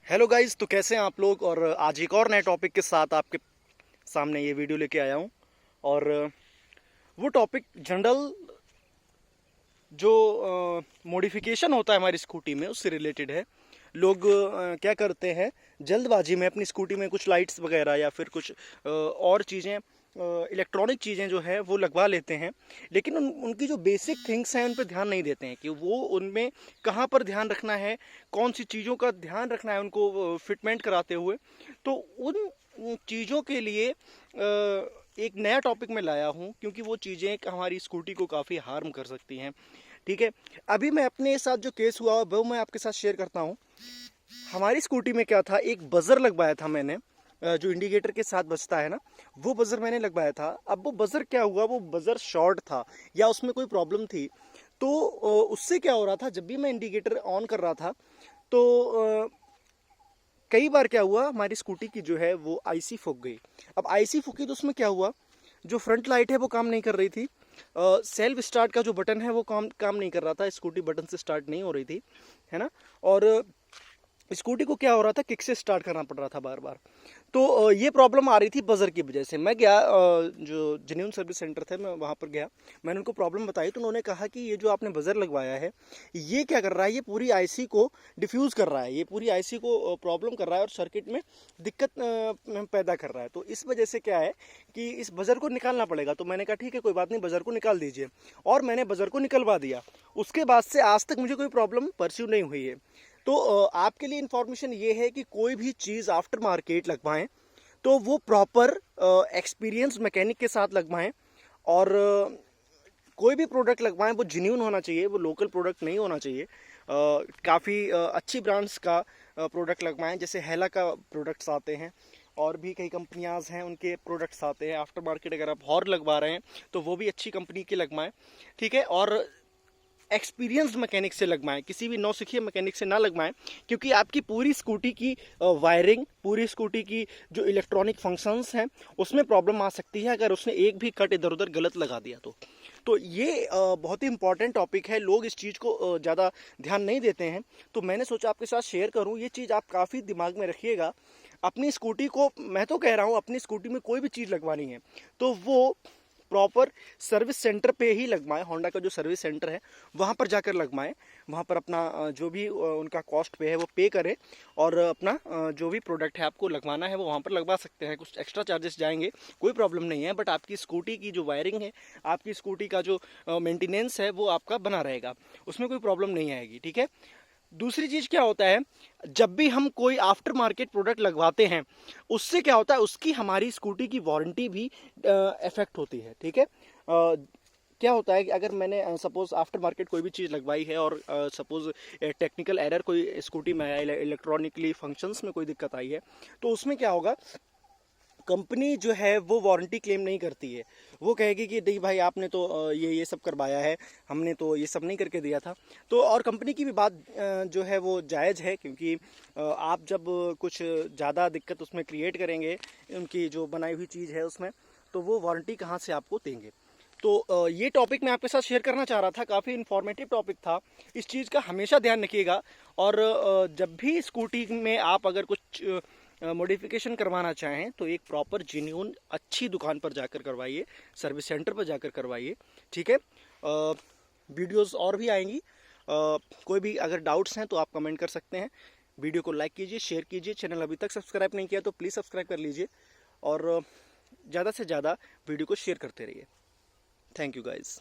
Hello guys, तो कैसे हैं आप लोग। और आज एक और नए टॉपिक के साथ आपके सामने ये वीडियो लेके आया हूँ। और वो टॉपिक जनरल जो मॉडिफिकेशन होता है हमारी स्कूटी में उससे रिलेटेड है। लोग क्या करते हैं, जल्दबाजी में अपनी स्कूटी में कुछ लाइट्स वगैरह या फिर कुछ और चीज़ें, इलेक्ट्रॉनिक चीज़ें जो है वो लगवा लेते हैं, लेकिन उनकी जो बेसिक थिंग्स हैं उन पर ध्यान नहीं देते हैं कि वो उनमें कहाँ पर ध्यान रखना है, कौन सी चीज़ों का ध्यान रखना है उनको फिटमेंट कराते हुए। तो उन चीज़ों के लिए एक नया टॉपिक मैं लाया हूँ, क्योंकि वो चीज़ें हमारी स्कूटी को काफ़ी हार्म कर सकती हैं। ठीक है, अभी मैं अपने साथ जो केस हुआ वो मैं आपके साथ शेयर करता हूँ। हमारी स्कूटी में क्या था, एक बज़र लगवाया था मैंने, जो इंडिकेटर के साथ बजता है ना, वो बज़र मैंने लगवाया था। अब वो बज़र क्या हुआ, वो बज़र शॉर्ट था या उसमें कोई प्रॉब्लम थी। तो उससे क्या हो रहा था, जब भी मैं इंडिकेटर ऑन कर रहा था तो कई बार क्या हुआ, हमारी स्कूटी की जो है वो आईसी फूक गई। अब आईसी फूकी तो उसमें क्या हुआ, जो फ्रंट लाइट है वो काम नहीं कर रही थी। सेल्फ स्टार्ट का जो बटन है वो काम नहीं कर रहा था, स्कूटी बटन से स्टार्ट नहीं हो रही थी, है ना। और स्कूटी को क्या हो रहा था, किक से स्टार्ट करना पड़ रहा था बार बार। तो ये प्रॉब्लम आ रही थी बजर की वजह से। मैं गया, जो जेन्युइन सर्विस सेंटर थे, मैं वहाँ पर गया, मैंने उनको प्रॉब्लम बताई तो उन्होंने कहा कि ये जो आपने बजर लगवाया है ये क्या कर रहा है, ये पूरी आईसी को डिफ्यूज़ कर रहा है, ये पूरी आईसी को प्रॉब्लम कर रहा है और सर्किट में दिक्कत पैदा कर रहा है। तो इस वजह से क्या है कि इस बजर को निकालना पड़ेगा। तो मैंने कहा ठीक है, कोई बात नहीं, बजर को निकाल दीजिए। और मैंने बजर को निकलवा दिया। उसके बाद से आज तक मुझे कोई प्रॉब्लम परस्यू नहीं हुई है। तो आपके लिए इन्फॉर्मेशन ये है कि कोई भी चीज़ आफ्टर मार्केट लगवाएं तो वो प्रॉपर एक्सपीरियंस मैकेनिक के साथ लगवाएं। और कोई भी प्रोडक्ट लगवाएं वो जेन्युइन होना चाहिए, वो लोकल प्रोडक्ट नहीं होना चाहिए। काफ़ी अच्छी ब्रांड्स का प्रोडक्ट लगवाएं, जैसे हेला का प्रोडक्ट्स आते हैं और भी कई कंपनियां हैं उनके प्रोडक्ट्स आते हैं। आफ्टर मार्केट अगर आप हॉर लगवा रहे हैं तो वो भी अच्छी कंपनी के लगवाएं। ठीक है, और एक्सपीरियंस मैकेनिक से लगवाएं, किसी भी नौसिखिए मैकेनिक से ना लगवाएं, क्योंकि आपकी पूरी स्कूटी की वायरिंग, पूरी स्कूटी की जो इलेक्ट्रॉनिक फंक्शंस हैं उसमें प्रॉब्लम आ सकती है अगर उसने एक भी कट इधर उधर गलत लगा दिया तो ये बहुत ही इंपॉर्टेंट टॉपिक है। लोग इस चीज़ को ज़्यादा ध्यान नहीं देते हैं, तो मैंने सोचा आपके साथ शेयर करूं। ये चीज़ आप काफ़ी दिमाग में रखिएगा। अपनी स्कूटी को, मैं तो कह रहा हूं, अपनी स्कूटी में कोई भी चीज़ लगवानी है तो वो प्रॉपर सर्विस सेंटर पे ही लगवाएं। होंडा का जो सर्विस सेंटर है वहाँ पर जाकर लगवाएं। वहाँ पर अपना जो भी उनका कॉस्ट पे है वो पे करें, और अपना जो भी प्रोडक्ट है आपको लगवाना है वो वहाँ पर लगवा सकते हैं। कुछ एक्स्ट्रा चार्जेस जाएंगे, कोई प्रॉब्लम नहीं है, बट आपकी स्कूटी की जो वायरिंग है, आपकी स्कूटी का जो मेंटेनेंस है वो आपका बना रहेगा, उसमें कोई प्रॉब्लम नहीं आएगी। ठीक है, दूसरी चीज़ क्या होता है, जब भी हम कोई आफ्टर मार्केट प्रोडक्ट लगवाते हैं उससे क्या होता है, उसकी हमारी स्कूटी की वारंटी भी इफेक्ट होती है। ठीक है, क्या होता है कि अगर मैंने सपोज आफ्टर मार्केट कोई भी चीज़ लगवाई है और सपोज टेक्निकल एरर कोई स्कूटी में आया, इलेक्ट्रॉनिकली फंक्शंस में कोई दिक्कत आई है, तो उसमें क्या होगा, कंपनी जो है वो वारंटी क्लेम नहीं करती है। वो कहेगी कि नहीं भाई, आपने तो ये सब करवाया है, हमने तो ये सब नहीं करके दिया था। तो और कंपनी की भी बात जो है वो जायज़ है, क्योंकि आप जब कुछ ज़्यादा दिक्कत उसमें क्रिएट करेंगे, उनकी जो बनाई हुई चीज़ है उसमें, तो वो वारंटी कहाँ से आपको देंगे। तो ये टॉपिक मैं आपके साथ शेयर करना चाह रहा था, काफ़ी इन्फॉर्मेटिव टॉपिक था। इस चीज़ का हमेशा ध्यान रखिएगा। और जब भी स्कूटी में आप अगर कुछ मॉडिफिकेशन करवाना चाहें तो एक प्रॉपर जेन्युइन अच्छी दुकान पर जाकर करवाइए, सर्विस सेंटर पर जाकर करवाइए। ठीक है, वीडियोस और भी आएंगी। कोई भी अगर डाउट्स हैं तो आप कमेंट कर सकते हैं। वीडियो को लाइक कीजिए, शेयर कीजिए। चैनल अभी तक सब्सक्राइब नहीं किया तो प्लीज़ सब्सक्राइब कर लीजिए, और ज़्यादा से ज़्यादा वीडियो को शेयर करते रहिए। Thank you guys.